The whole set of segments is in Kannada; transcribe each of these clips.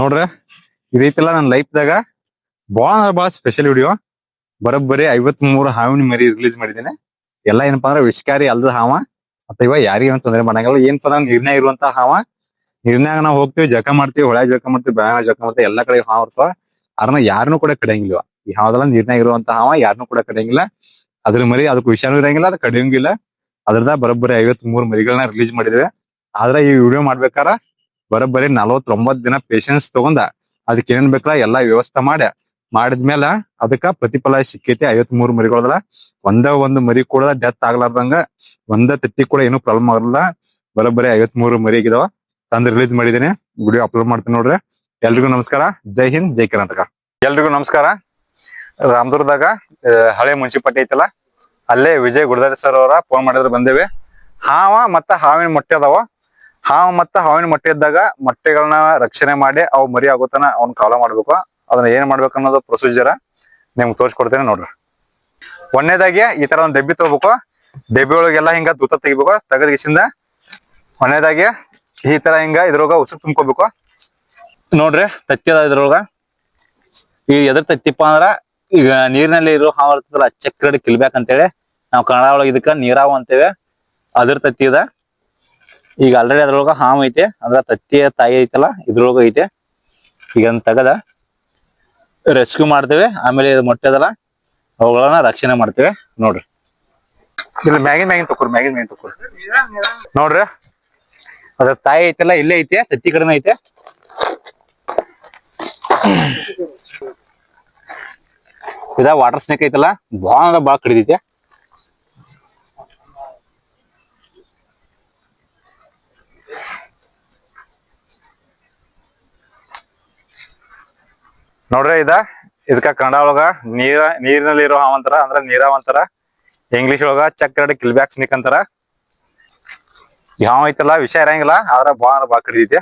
ನೋಡ್ರಿ ಇದೈತಿಲ್ಲ ನನ್ನ ಲೈಫ್ದಾಗ ಬಾಳ ಸ್ಪೆಷಲ್ ವಿಡಿಯೋ. ಬರೋಬ್ಬರಿ 53 ಹಾವಿನ ಮರಿ ರಿಲೀಸ್ ಮಾಡಿದ್ದೇನೆ. ಎಲ್ಲ ಏನಪ್ಪಾ ಅಂದ್ರೆ ವಿಷಕಾರಿ ಅಲ್ದ ಹಾವ. ಮತ್ತೆ ಇವ ಯಾರಿಗೇನು ತೊಂದರೆ ಮಾಡಂಗಿಲ್ಲ. ಏನಪ್ಪಾ ಅಂದ್ರೆ ನಿರ್ಣಯ ಇರುವಂತ ಹಾವ. ನಿರ್ಣಯ ನಾವು ಹೋಗ್ತೀವಿ, ಜಳಕ ಮಾಡ್ತೀವಿ, ಹೊಳೆ ಜಳಕ ಮಾಡ್ತೀವಿ, ಬ್ಯಾಗ ಜಳಕ ಮಾಡ್ತೀವಿ, ಎಲ್ಲಾ ಕಡೆ ಹಾವ ಇರ್ತಾವ. ಅದನ್ನ ಯಾರನ್ನೂ ಕೂಡ ಕಡಿಯಂಗಿಲ್ಲ. ಈ ಹಾವದೆಲ್ಲ ನಿರ್ಣಯ ಇರುವಂತ ಹಾವ, ಯಾರನ್ನೂ ಕೂಡ ಕಡಿಯಂಗಿಲ್ಲ. ಅದ್ರ ಮರಿ ಅದಕ್ಕೆ ವಿಷಾನು ಇರಂಗಿಲ್ಲ, ಅದು ಕಡಿಯಂಗಿಲ್ಲ. ಅದ್ರದ ಬರೋಬ್ಬರಿ 53 ಮರಿಗಳನ್ನ ರಿಲೀಸ್ ಮಾಡಿದ್ವಿ. ಆದ್ರೆ ಈ ವಿಡಿಯೋ ಮಾಡ್ಬೇಕಾರ ಬರೋಬ್ಬರಿ 49 ದಿನ ಪೇಶನ್ಸ್ ತಗೊಂಡ ಅದಕ್ಕೆ ಏನೇನ್ ಬೇಕಲ್ಲ ಎಲ್ಲಾ ವ್ಯವಸ್ಥೆ ಮಾಡಿದ್ಮೇಲೆ ಅದಕ್ಕ ಪ್ರತಿಫಲ ಸಿಕ್ಕೈತಿ. 53 ಮರಿಗಳಲ್ಲ, ಒಂದು ಮರಿ ಕೂಡ ಡೆತ್ ಆಗ್ಲಾರ್ದಂಗ, ತತ್ತಿ ಕೂಡ ಏನು ಪ್ರಾಬ್ಲಮ್ ಆಗಲ್ಲ. ಬರೋಬ್ಬರಿ 53 ಮರಿ ಆಗಿದಾವ. ತಂದು ರಿಲೀಸ್ ಮಾಡಿದ್ದೀನಿ, ವಿಡಿಯೋ ಅಪ್ಲೋಡ್ ಮಾಡ್ತೀನಿ ನೋಡ್ರಿ. ಎಲ್ರಿಗೂ ನಮಸ್ಕಾರ. ಜೈ ಹಿಂದ್, ಜೈ ಕರ್ನಾಟಕ. ಎಲ್ರಿಗೂ ನಮಸ್ಕಾರ. ರಾಮದುರ್ಗದಾಗ ಹಳೆ ಮುನ್ಸಿಪಾಲ್ಟಿ ಐತಲ್ಲ, ಅಲ್ಲೇ ವಿಜಯ್ ಗುಡದಾರಿ ಸರ್ ಅವರ ಫೋನ್ ಮಾಡಿದ್ರೆ ಬಂದೇವಿ. ಹಾವ ಮತ್ತ ಹಾವಿನ ಮೊಟ್ಟೆ ಅದಾವ. ಹಾವು ಮತ್ತ ಹಾವಿನ ಮೊಟ್ಟೆ ಇದ್ದಾಗ ಮೊಟ್ಟೆಗಳನ್ನ ರಕ್ಷಣೆ ಮಾಡಿ ಅವು ಮರಿ ಆಗೋತನ ಅವ್ನ ಕಾಲ ಮಾಡ್ಬೇಕು. ಅದನ್ನ ಏನ್ ಮಾಡ್ಬೇಕು ಅನ್ನೋದು ಪ್ರೊಸೀಜರ್ ನಿಮ್ಗೆ ತೋರಿಸ್ಕೊಡ್ತೇನೆ ನೋಡ್ರಿ. ಒಂದನೇದಾಗಿ ಈ ತರ ಒಂದು ಡಬ್ಬಿ ತಗೋಬೇಕು. ಡಬ್ಬಿ ಒಳಗೆಲ್ಲ ಹಿಂಗ ತೂತ ತೆಗಿಬೇಕು. ತೆಗದ್ಗಿಸಿಂದ ಒಂದನೇದಾಗಿ ಈ ತರ ಹಿಂಗ ಇದ್ರೊಳಗ ಉಸುಕ್ ತುಂಬ್ಕೋಬೇಕು ನೋಡ್ರಿ. ತತ್ತಿ ಅದ ಇದ್ರೊಳಗ. ಈ ಎದ್ರ ತತ್ತಿಪ್ಪ ಅಂದ್ರ ಈಗ ನೀರಿನಲ್ಲಿ ಇರೋ ಹಾವು ಇರ್ತದಲ್ಲ, ಚಕ್ರಡಿ ಕಿಲ್ಬ್ಯಾಕ್ ಅಂತೇಳಿ ನಾವು ಕನ್ನಡ ಒಳಗೆ ಇದಕ್ಕ ನೀರಾವು ಅಂತೇವೆ. ಅದ್ರ ತತ್ತಿ ಇದ. ಈಗ ಆಲ್ರೆಡಿ ಅದ್ರೊಳಗ ಹಾವು ಐತೆ, ಅದ್ರ ತತ್ತಿಯ ತಾಯಿ ಐತಲ್ಲ ಇದ್ರೊಳಗ ಐತೆ. ಈಗ ತಗದ ರೆಸ್ಕ್ಯೂ ಮಾಡ್ತೇವೆ. ಆಮೇಲೆ ಮೊಟ್ಟೆ ಅದಲ್ಲ ಅವುಗಳನ್ನ ರಕ್ಷಣೆ ಮಾಡ್ತೇವೆ ನೋಡ್ರಿ. ಇಲ್ಲಿ ಮ್ಯಾಗಿನ್ ತಕೋರಿ ನೋಡ್ರಿ. ಅದ್ರ ತಾಯಿ ಐತಲ್ಲ ಇಲ್ಲೇ ಐತೆ, ತತ್ತಿ ಕಡೆನೇ ಐತೆ. ಇದ ವಾಟರ್ ಸ್ನೇಕ್ ಐತಲ್ಲ, ಬಾಳ ಕಡಿದೈತೆ. ನೋಡ್ರಿ ಇದಕ್ಕ ಕನ್ನಡ ಒಳಗ ನೀರಿನಲ್ಲಿ ಇರೋ ಹಾವ್ ಅಂತಾರ, ಅಂದ್ರ ನೀರಾವ್ ಅಂತಾರ. ಇಂಗ್ಲಿಷ್ ಒಳಗ ಚಕ್ರಡಿ ಕಿಲ್ಬ್ಯಾಕ್ ಸ್ನೇಕ್ ಅಂತಾರ. ಯಾವ ಐತಲ್ಲ ವಿಷ ಇರಂಗಿಲ್ಲ, ಆದ್ರ ಬಾಳ ಕಡಿದೈತಿ.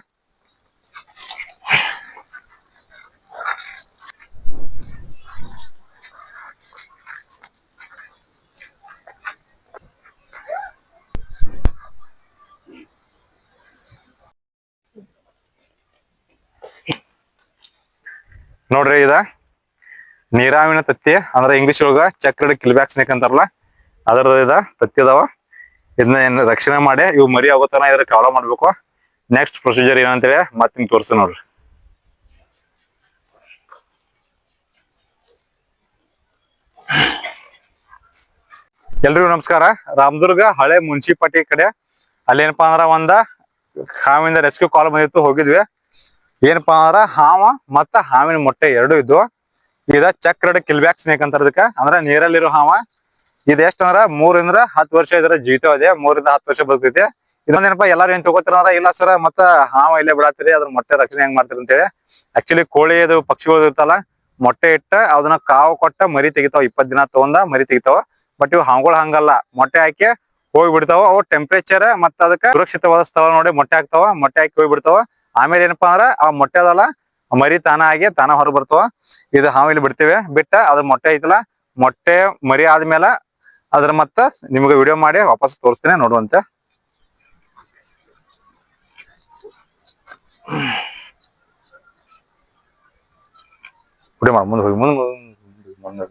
ನೋಡ್ರಿ ನೀರಾವಿನ ತತ್ತಿ, ಅಂದ್ರೆ ಇಂಗ್ಲಿಷ್ ಒಳಗ ಚಕ್ರಡಿ ಕಿಲ್ಬ್ಯಾಕ್ ಸ್ನೇಕ್ ಅಂತಾರಲ್ಲ, ಅದ್ರದ ತತ್ತಿ ಅದಾವ. ಇದನ್ನ ರಕ್ಷಣೆ ಮಾಡಿ ಇವು ಮರಿ ಆಗೋತನ ಇದ್ರ ಕಾಲ ಮಾಡ್ಬೇಕು. ನೆಕ್ಸ್ಟ್ ಪ್ರೊಸೀಜರ್ ಏನಂತೇಳಿ ಮತ್ತೆ ನಿಮ್ಗೆ ತೋರಿಸ್ತೀನಿ ನೋಡ್ರಿ. ಎಲ್ರಿಗೂ ನಮಸ್ಕಾರ. ರಾಮದುರ್ಗ ಹಳೆ ಮುನ್ಸಿಪಾಲ್ಟಿ ಕಡೆ ಅಲ್ಲೇನಪ್ಪಾ ಅಂದ್ರ ಒಂದ ಹಾವಿಂದ ರೆಸ್ಕ್ಯೂ ಕಾಲ್ ಬಂದಿತ್ತು, ಹೋಗಿದ್ವಿ. ಏನಪ್ಪಾ ಅಂದ್ರ ಹಾವ ಮತ್ತ ಹಾವಿನ ಮೊಟ್ಟೆ ಎರಡು ಇದ್ವು. ಇದ ಚಕ್ರಡಿ ಕಿಲ್ಬ್ಯಾಕ್ ಸ್ನೇಕ್ ಅಂತಾರ ಇದಕ್ಕ, ಅಂದ್ರ ನೀರಲ್ಲಿರೋ ಹಾವ. ಇದ ಎಷ್ಟ ಅಂದ್ರ 3 ರಿಂದ 10 ವರ್ಷ ಇದರ ಜೀವಿತವಿದೆ. 3 ರಿಂದ 10 ವರ್ಷ ಬದುಕೈತಿ. ಇದೊಂದೇನಪ್ಪಾ ಎಲ್ಲಾರು ಏನ್ ತಗೋತಾರ ಅಂದ್ರ, ಇಲ್ಲ ಸರ್ ಮತ್ತ ಹಾವ ಇಲ್ಲೇ ಬಿಡಾತ್ತೀರಿ, ಅದ್ರ ಮೊಟ್ಟೆ ರಕ್ಷಣೆ ಹೆಂಗ್ ಮಾಡ್ತೀರಿ ಅಂತೇಳಿ. ಆಕ್ಚುಲಿ ಕೋಳಿ ಅದು ಪಕ್ಷಿಗಳು ಇರ್ತಲ್ಲ, ಮೊಟ್ಟೆ ಇಟ್ಟ ಅದನ್ನ ಕಾವು ಕೊಟ್ಟ ಮರಿ ತೆಗಿತಾವ. 20 ದಿನ ತಗೊಂಡ ಮರಿ ತೆಗಿತಾವ. ಬಟ್ ಇವು ಹಾವುಗಳು ಹಂಗಲ್ಲ, ಮೊಟ್ಟೆ ಹಾಕಿ ಹೋಗಿ ಬಿಡ್ತಾವ. ಅವು ಟೆಂಪರೇಚರ್ ಮತ್ತ ಅದಕ್ಕೆ ಸುರಕ್ಷಿತವಾದ ಸ್ಥಳ ನೋಡಿ ಮೊಟ್ಟೆ ಹಾಕ್ತಾವ. ಮೊಟ್ಟೆ ಹಾಕಿ ಹೋಗಿ ಬಿಡ್ತಾವ. ಆಮೇಲೆ ಏನಪ್ಪಾ ಅಂದ್ರ ಆ ಮೊಟ್ಟೆ ಅದಲ್ಲ ಮರಿ ತಾನ ಹೊರ ಬರ್ತಾವ. ಇದು ಹಾವು ಇಲ್ಲಿ ಬಿಡ್ತೇವೆ. ಬಿಟ್ಟ ಅದ್ರ ಮೊಟ್ಟೆ ಐತಲ್ಲ, ಮೊಟ್ಟೆ ಮರಿ ಆದ್ಮೇಲೆ ಅದ್ರ ಮತ್ತ ನಿಮ್ಗೆ ವಿಡಿಯೋ ಮಾಡಿ ವಾಪಸ್ ತೋರಿಸ್ತೇನೆ ನೋಡುವಂತೆ. ವಿಡಿಯೋ ಮಾಡಿ ಮುಂದೆ ಹೋಗಿ ಮುಂದೆ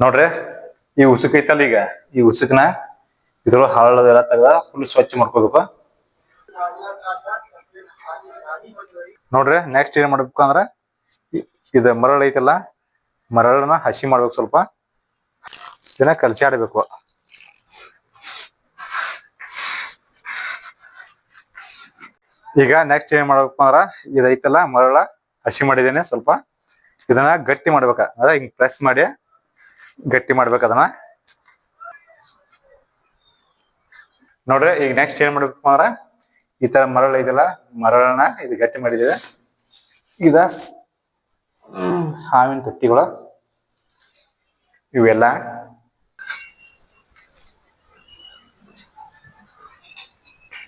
ನೋಡ್ರಿ. ಈ ಉಸುಕ್ ಐತಲ್ಲ, ಈಗ ಈ ಉಸುಕ್ನ ಇದ್ರೊಳಗೆ ಹರಳದೆಲ್ಲ ತೆಗೆದ ಫುಲ್ ಸ್ವಚ್ಛ ಮಾಡ್ಕೋಬೇಕು ನೋಡ್ರಿ. ನೆಕ್ಸ್ಟ್ ಏನ್ ಮಾಡ್ಬೇಕು ಅಂದ್ರ ಇದು ಮರಳು ಐತಲ್ಲ, ಮರಳನ್ನ ಹಸಿ ಮಾಡ್ಬೇಕು. ಸ್ವಲ್ಪ ಇದನ್ನ ಕಲಚಾಡಬೇಕು. ಈಗ ನೆಕ್ಸ್ಟ್ ಏನ್ ಮಾಡ್ಬೇಕು ಅಂದ್ರ ಇದೈತಲ್ಲ ಮರಳ ಹಸಿ ಮಾಡಿದೇನೆ. ಸ್ವಲ್ಪ ಇದನ್ನ ಗಟ್ಟಿ ಮಾಡ್ಬೇಕ, ಅಂದ್ರೆ ಹಿಂಗ್ ಪ್ರೆಸ್ ಮಾಡಿ ಗಟ್ಟಿ ಮಾಡ್ಬೇಕು ಅದನ್ನ. ನೋಡ್ರಿ ಈಗ ನೆಕ್ಸ್ಟ್ ಏನ್ ಮಾಡ್ಬೇಕು ಅಂದ್ರ ಈ ತರ ಮರಳು ಐತಲ್ಲ, ಮರಳನ್ನ ಇದು ಗಟ್ಟಿ ಮಾಡಿದ್ದೇವೆ. ಇದ ಹಾವಿನ ತತ್ತಿಗಳು ಇವೆಲ್ಲ.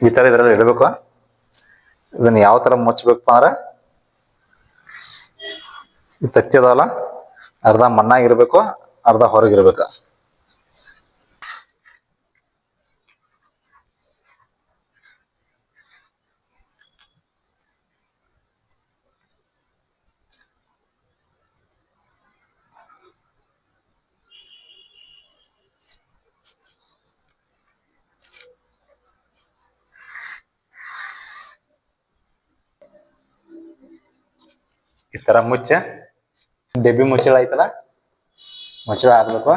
ಈ ತರ ಇದ್ರಲ್ಲಿ ಇಡಬೇಕು. ಇದನ್ನ ಯಾವ ತರ ಮುಚ್ಚಬೇಕಪ್ಪ ಅಂದ್ರ ತತ್ತಿ ಅದಲ್ಲ ಅರ್ಧ ಮಣ್ಣಾಗಿರ್ಬೇಕು. ಅರ್ಧ ಹೊರಗಿರ್ಬೇಕ. ಈ ತರ ಡಬ್ಬಿ ಮುಚ್ಚಳ ಐತಲ್ಲ, ಮುಚ್ಚಳ ಹಾಕ್ಬೇಕು.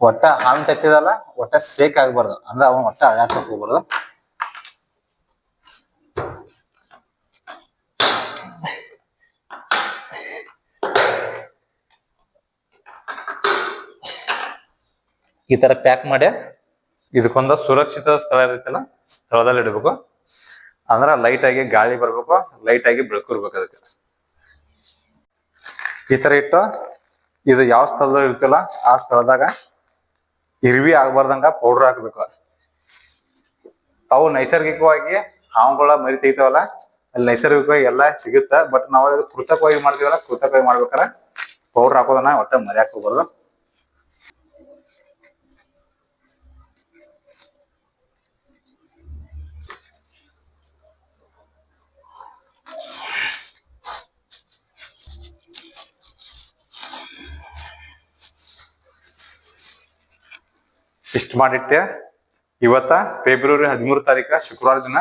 ಒಟ್ಟ ಹಾನ್ ತತ್ತಿದಲ್ಲ, ಒಟ್ಟ ಸೇಕ್ ಆಗ್ಬಾರ್ದು, ಅಂದ್ರೆ ಅವನ್ ಒಟ್ಟ ಅಳ್ಳಾಡ್ಸಕ್ ಹೋಗ್ಬಾರ್ದು. ಈ ತರ ಪ್ಯಾಕ್ ಮಾಡಿ ಇದಕ್ಕೊಂದ ಸುರಕ್ಷಿತ ಸ್ಥಳ ಇರುತ್ತಲ್ಲ, ಸ್ಥಳದಲ್ಲಿ ಇಡಬೇಕು. ಅಂದ್ರ ಲೈಟ್ ಆಗಿ ಗಾಳಿ ಬರ್ಬೇಕು, ಲೈಟ್ ಆಗಿ ಬೆಳಕು ಇರ್ಬೇಕು ಅದಕ್ಕೆ. ಈ ತರ ಇಟ್ಟು ಇದು ಯಾವ ಸ್ಥಳದಲ್ಲಿ ಇರ್ತಲ್ಲ ಆ ಸ್ಥಳದಾಗ ಇರ್ವಿ ಆಗ್ಬಾರ್ದಂಗ ಪೌಡರ್ ಹಾಕ್ಬೇಕು. ಅವು ನೈಸರ್ಗಿಕವಾಗಿ ಹಾವುಗಳ ಮರಿ ತೆಗಿತಾವಲ್ಲ, ಅಲ್ಲಿ ನೈಸರ್ಗಿಕವಾಗಿ ಎಲ್ಲ ಸಿಗುತ್ತ. ಬಟ್ ನಾವು ಕೃತಕವಾಗಿ ಮಾಡ್ತೀವಲ್ಲ, ಕೃತಕವಾಗಿ ಮಾಡ್ಬೇಕಾರ ಪೌಡರ್ ಹಾಕೋದನ್ನ ಒಟ್ಟ ಮರಿ ಹಾಕೋಬಾರ್ದು. ಇಷ್ಟ ಮಾಡಿಟ್ಟೆ. ಇವತ್ತ ಫೆಬ್ರವರಿ 13 ತಾರೀಕ ಶುಕ್ರವಾರ ದಿನ.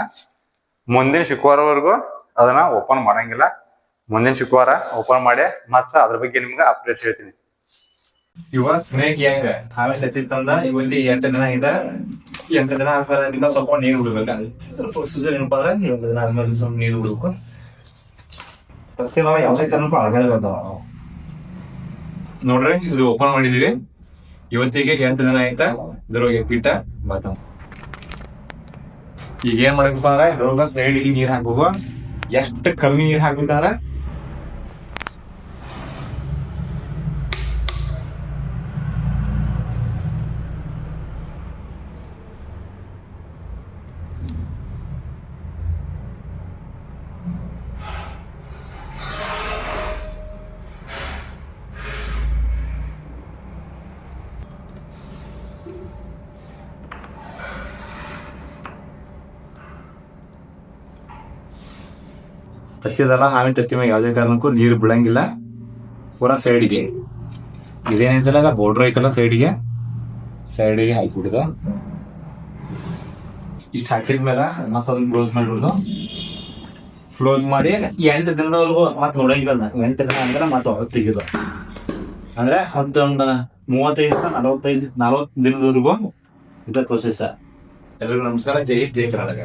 ಮುಂದಿನ ಶುಕ್ರವಾರವರೆಗೂ ಅದನ್ನ ಓಪನ್ ಮಾಡಂಗಿಲ್ಲ. ಮುಂದಿನ ಶುಕ್ರವಾರ ಓಪನ್ ಮಾಡಿ ಮತ್ತ ಅದ್ರ ಬಗ್ಗೆ ನಿಮ್ಗೆ ಅಪ್ಡೇಟ್ ಹೇಳ್ತೀನಿ. ಇವ ಸ್ನೇಕ್ ಹೆಂಗ ಆಮೇಲೆ ತತ್ತಿತ್ತಂದ ಇವಲ್ಲಿ 8 ದಿನ ಇಂದ 8 ದಿನ ಆದ್ಮೇಲೆ ಸ್ವಲ್ಪ ನೀರು ಬಿಡ್ಬೇಕು. ಪ್ರೊಸೀಜರ್ ಏನಪ್ಪಾ ಅಂದ್ರೆ 8 ದಿನ ಆದ್ಮೇಲೆ ಸ್ವಲ್ಪ ನೀರು ಬಿಡ್ಬೇಕು. ತತ್ತಿ ನಾವು ಯಾವ್ದೇ ಕಾರಣಕ್ಕೂ ಆಳ್ಗಡೆ ಬರ್ತಾವ ನೋಡ್ರಿ. ಇದು ಓಪನ್ ಮಾಡಿದೀವಿ, ಇವತ್ತಿಗೆ 8 ದಿನ ಆಯ್ತಾ. ಇದ್ರೊಳಗೆ ಪೀಠ ಬರ್ತಾವ. ಈಗ ಏನ್ ಮಾಡ್ಬೇಕಪ್ಪ ಅಂದ್ರೆ ಇದ್ರೊಳಗ ಸೈಡ್ಗೆ ನೀರ್ ಹಾಕ್ಬೇಕು. ಎಷ್ಟು ಕಮ್ಮಿ ನೀರ್ ಹಾಕ್ಬೇಕಂದ್ರ ತತ್ತಿದಲ್ಲ, ಹಾವಿನ ತತ್ತಿ ಮ್ಯಾಗ ಯಾವುದೇ ಕಾರಣಕ್ಕೂ ನೀರು ಬಿಡಂಗಿಲ್ಲ. ಪೂರಾ ಸೈಡ್ಗೆ ಇದೇನೈತಲ್ಲ ಬೋರ್ಡ್ರ್ ಐತಲ್ಲ, ಸೈಡ್ಗೆ ಹಾಕಿಬಿಡುದು. ಇಷ್ಟ ಹಾಕಿದ್ಮೇಲೆ ಮತ್ತದನ್ನ ಕ್ಲೋಸ್ ಮಾಡಿಬಿಡುದು. ಕ್ಲೋಸ್ ಮಾಡಿ 8 ದಿನದವರೆಗೂ ಮತ್ತೆ ನೋಡಂಗಿಲ್ಲ. 8 ದಿನ ಅಂದ್ರೆ ಮತ್ತೆ ಹೊರಗೆ ತೆಗಿದು. ಅಂದ್ರೆ ಒಂದು 35 40 ದಿನದವರೆಗೂ ಇದ ಪ್ರೊಸೆಸ್. ಎಲ್ಲರಿಗೂ ನಮಸ್ಕಾರ. ಜೈ ಕರ್ನಾಟಕ.